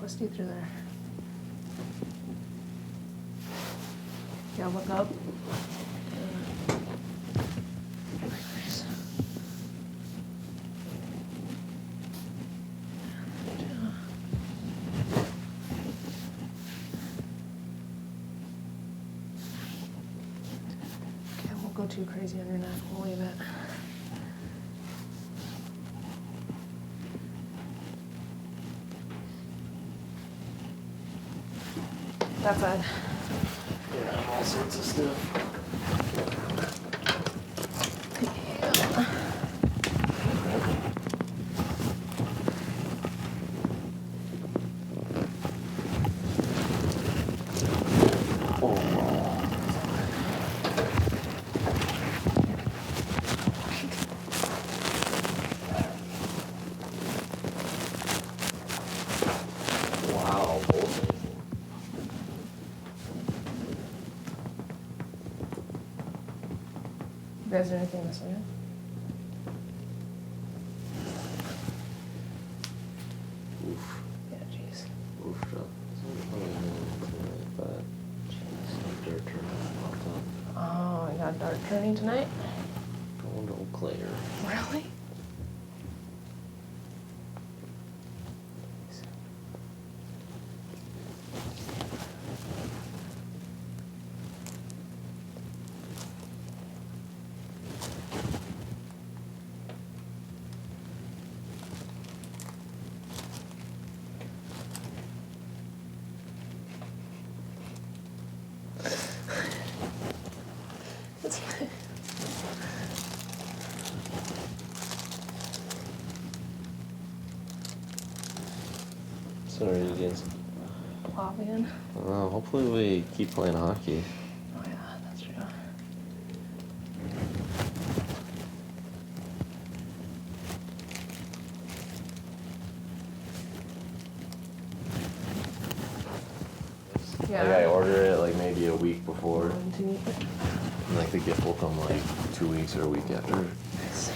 twist you through there. Yeah, look up. Nice. Okay, I won't go too crazy on your neck. We'll leave it. That's it. Yeah, all sorts of stuff. Wow. You guys do anything this weekend? Oof. Yeah, jeez. Oof. But dirt turning popped up. Oh, I got dart turning tonight? Going to Eau Claire. Really? It's fine. Sorry, you guys. Lobbying. Hopefully we keep playing hockey. Oh yeah, that's true. Yeah. Like I order it like maybe a week before. One, two. And like the gift will come like 2 weeks or a week after. Nice.